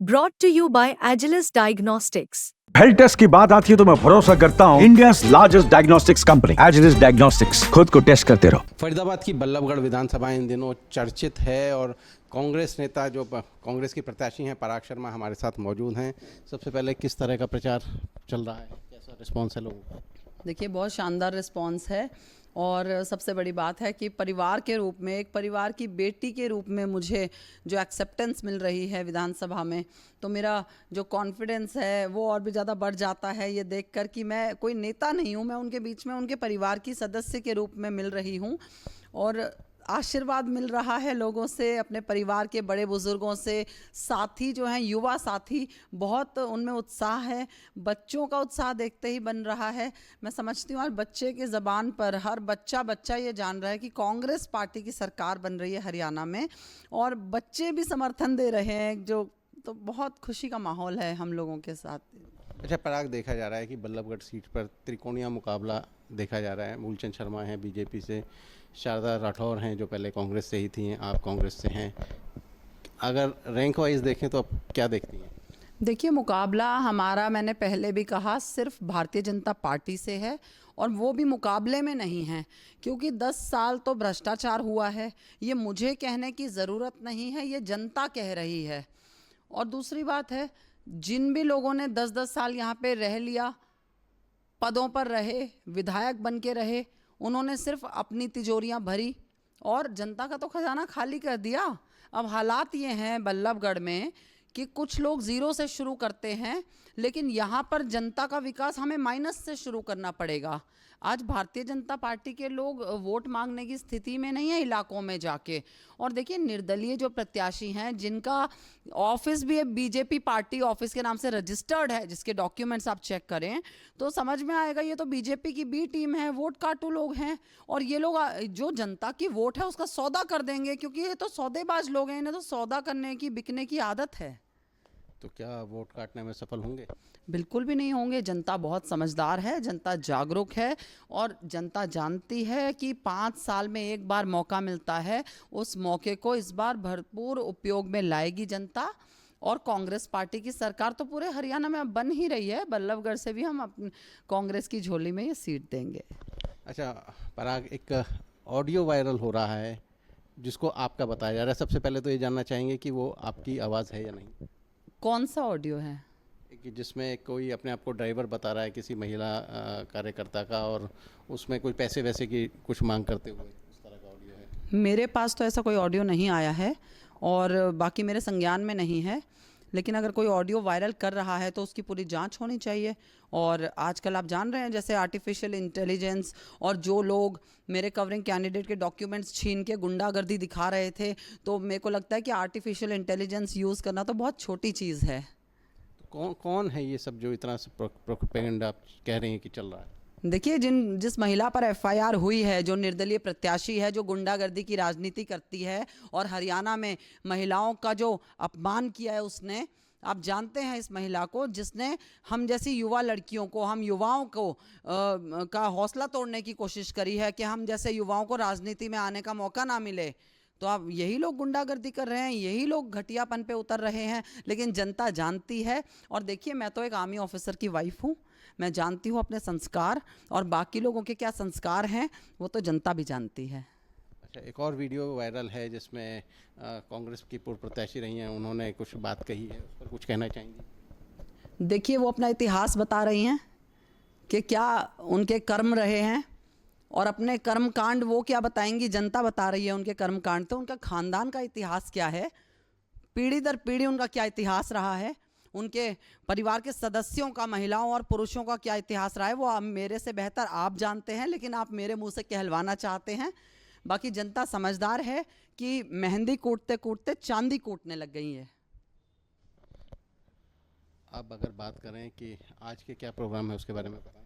Brought to you by Agilus Diagnostics. Health test की बात आती है तो मैं भरोसा करता हूँ India largest diagnostics company Agilus diagnostics. खुद को टेस्ट करते रहो। फरीदाबाद की बल्लभगढ़ विधानसभा इन दिनों चर्चित है और कांग्रेस नेता जो कांग्रेस की प्रत्याशी हैं पराग शर्मा हमारे साथ मौजूद हैं। सबसे पहले किस तरह का प्रचार चल रहा है, कैसा रिस्पांस है लोगों का? देखिए, बहुत शानदार रिस्पांस है और सबसे बड़ी बात है कि परिवार के रूप में, एक परिवार की बेटी के रूप में मुझे जो एक्सेप्टेंस मिल रही है विधानसभा में, तो मेरा जो कॉन्फिडेंस है वो और भी ज़्यादा बढ़ जाता है ये देखकर कि मैं कोई नेता नहीं हूँ, मैं उनके बीच में उनके परिवार की सदस्य के रूप में मिल रही हूँ और आशीर्वाद मिल रहा है लोगों से, अपने परिवार के बड़े बुजुर्गों से। साथी जो हैं, युवा साथी, बहुत उनमें उत्साह है, बच्चों का उत्साह देखते ही बन रहा है। मैं समझती हूँ आज बच्चे के ज़बान पर हर बच्चा ये जान रहा है कि कांग्रेस पार्टी की सरकार बन रही है हरियाणा में और बच्चे भी समर्थन दे रहे हैं, जो तो बहुत खुशी का माहौल है हम लोगों के साथ। अच्छा पराग, देखा जा रहा है कि बल्लभगढ़ सीट पर त्रिकोणीय मुकाबला देखा जा रहा है। मूलचंद शर्मा हैं बीजेपी से, शारदा राठौर हैं जो पहले कांग्रेस से ही थी, आप कांग्रेस से हैं। अगर रैंक वाइज देखें तो आप क्या देखती हैं? देखिए, मुकाबला हमारा, मैंने पहले भी कहा, सिर्फ भारतीय जनता पार्टी से है और वो भी मुकाबले में नहीं है, क्योंकि 10 साल तो भ्रष्टाचार हुआ है। ये मुझे कहने की ज़रूरत नहीं है, ये जनता कह रही है। और दूसरी बात है, जिन भी लोगों ने 10-10 साल यहाँ पे रह लिया, पदों पर रहे, विधायक बन के रहे, उन्होंने सिर्फ अपनी तिजोरियां भरी और जनता का तो खजाना खाली कर दिया। अब हालात ये हैं बल्लभगढ़ में कि कुछ लोग ज़ीरो से शुरू करते हैं, लेकिन यहाँ पर जनता का विकास हमें माइनस से शुरू करना पड़ेगा। आज भारतीय जनता पार्टी के लोग वोट मांगने की स्थिति में नहीं है इलाकों में जाके। और देखिए, निर्दलीय जो प्रत्याशी हैं जिनका ऑफिस भी है बीजेपी पार्टी ऑफिस के नाम से रजिस्टर्ड है, जिसके डॉक्यूमेंट्स आप चेक करें तो समझ में आएगा ये तो बीजेपी की बी टीम है, वोट काटू लोग हैं। और ये लोग जो जनता की वोट है उसका सौदा कर देंगे, क्योंकि ये तो सौदेबाज लोग हैं, इन्हें तो सौदा करने की, बिकने की आदत है। तो क्या वोट काटने में सफल होंगे? बिल्कुल भी नहीं होंगे। जनता बहुत समझदार है, जनता जागरूक है और जनता जानती है कि 5 साल में एक बार मौका मिलता है, उस मौके को इस बार भरपूर उपयोग में लाएगी जनता। और कांग्रेस पार्टी की सरकार तो पूरे हरियाणा में अब बन ही रही है, बल्लभगढ़ से भी हम अपनी कांग्रेस की झोली में ये सीट देंगे। अच्छा पराग, एक ऑडियो वायरल हो रहा है जिसको आपका बताया जा रहा है। सबसे पहले तो ये जानना चाहेंगे कि वो आपकी आवाज़ है या नहीं? कौन सा ऑडियो है? कि जिसमें कोई अपने आप को ड्राइवर बता रहा है किसी महिला कार्यकर्ता का, और उसमें कोई पैसे वैसे की कुछ मांग करते हुए, इस तरह का ऑडियो है। मेरे पास तो ऐसा कोई ऑडियो नहीं आया है और बाकी मेरे संज्ञान में नहीं है, लेकिन अगर कोई ऑडियो वायरल कर रहा है तो उसकी पूरी जांच होनी चाहिए। और आजकल आप जान रहे हैं जैसे आर्टिफिशियल इंटेलिजेंस, और जो लोग मेरे कवरिंग कैंडिडेट के डॉक्यूमेंट्स छीन के गुंडागर्दी दिखा रहे थे, तो मेरे को लगता है कि आर्टिफिशियल इंटेलिजेंस यूज़ करना तो बहुत छोटी चीज़ है। तो कौन है ये सब जो इतना प्रोपेगेंडा आप कह रहे हैं कि चल रहा है? देखिए, जिस महिला पर एफआईआर हुई है, जो निर्दलीय प्रत्याशी है, जो गुंडागर्दी की राजनीति करती है और हरियाणा में महिलाओं का जो अपमान किया है उसने, आप जानते हैं इस महिला को, जिसने हम जैसी युवा लड़कियों को, हम युवाओं को का हौसला तोड़ने की कोशिश करी है कि हम जैसे युवाओं को राजनीति में आने का मौका ना मिले। तो अब यही लोग गुंडागर्दी कर रहे हैं, यही लोग घटियापन पे उतर रहे हैं, लेकिन जनता जानती है। और देखिए, मैं तो एक आर्मी ऑफिसर की वाइफ हूँ, मैं जानती हूँ अपने संस्कार, और बाकी लोगों के क्या संस्कार हैं वो तो जनता भी जानती है। अच्छा, एक और वीडियो वायरल है जिसमें कांग्रेस की पूर्व प्रत्याशी रही हैं, उन्होंने कुछ बात कही है, उस पर कुछ कहना चाहेंगी? देखिए, वो अपना इतिहास बता रही हैं कि क्या उनके कर्म रहे हैं, और अपने कर्म कांड वो क्या बताएंगी, जनता बता रही है उनके कर्म कांड। तो उनका खानदान का इतिहास क्या है, पीढ़ी दर पीढ़ी उनका क्या इतिहास रहा है, उनके परिवार के सदस्यों का, महिलाओं और पुरुषों का क्या इतिहास रहा है, वो मेरे से बेहतर आप जानते हैं, लेकिन आप मेरे मुंह से कहलवाना चाहते हैं। बाकी जनता समझदार है कि मेहंदी कूटते कूटते चांदी कूटने लग गई है। अब अगर बात करें कि आज के क्या प्रोग्राम है उसके बारे में बताएं।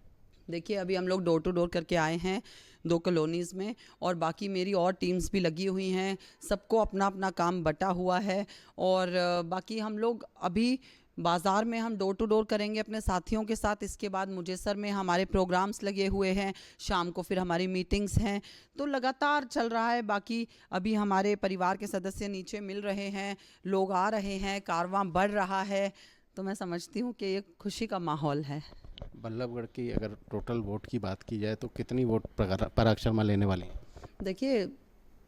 देखिए, अभी हम लोग डोर टू डोर करके आए हैं 2 कॉलोनीज़ में, और बाकी मेरी और टीम्स भी लगी हुई हैं, सबको अपना अपना काम बटा हुआ है। और बाकी हम लोग अभी बाज़ार में हम डोर टू डोर करेंगे अपने साथियों के साथ। इसके बाद मुजेसर में हमारे प्रोग्राम्स लगे हुए हैं, शाम को फिर हमारी मीटिंग्स हैं, तो लगातार चल रहा है। बाकी अभी हमारे परिवार के सदस्य नीचे मिल रहे हैं, लोग आ रहे हैं, कारवां बढ़ रहा है, तो मैं समझती हूँ कि ये खुशी का माहौल है। बल्लभगढ़ की अगर टोटल वोट की बात की जाए तो कितनी वोट पराग शर्मा लेने वाली हैं? देखिए,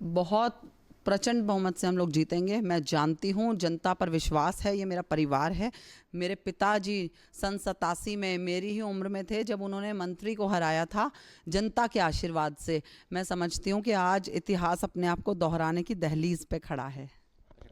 बहुत प्रचंड बहुमत से हम लोग जीतेंगे। मैं जानती हूँ, जनता पर विश्वास है, ये मेरा परिवार है। मेरे पिताजी सन 87 में मेरी ही उम्र में थे जब उन्होंने मंत्री को हराया था जनता के आशीर्वाद से। मैं समझती हूँ कि आज इतिहास अपने आप को दोहराने की दहलीज पे खड़ा है।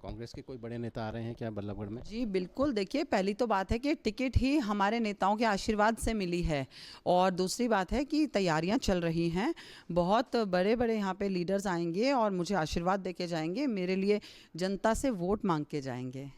कांग्रेस के कोई बड़े नेता आ रहे हैं क्या बल्लभगढ़ में? जी बिल्कुल, देखिए पहली तो बात है कि टिकट ही हमारे नेताओं के आशीर्वाद से मिली है, और दूसरी बात है कि तैयारियां चल रही हैं। बहुत बड़े बड़े यहाँ पे लीडर्स आएंगे और मुझे आशीर्वाद देके जाएंगे, मेरे लिए जनता से वोट मांग के जाएंगे।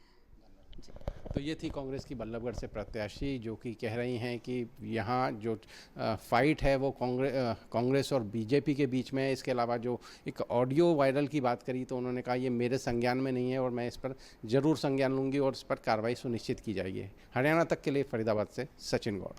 तो ये थी कांग्रेस की बल्लभगढ़ से प्रत्याशी जो कि कह रही हैं कि यहाँ जो फाइट है वो कांग्रेस और बीजेपी के बीच में है। इसके अलावा जो एक ऑडियो वायरल की बात करी तो उन्होंने कहा ये मेरे संज्ञान में नहीं है और मैं इस पर ज़रूर संज्ञान लूँगी और इस पर कार्रवाई सुनिश्चित की जाएगी। हरियाणा तक के लिए फरीदाबाद से सचिन गौड़।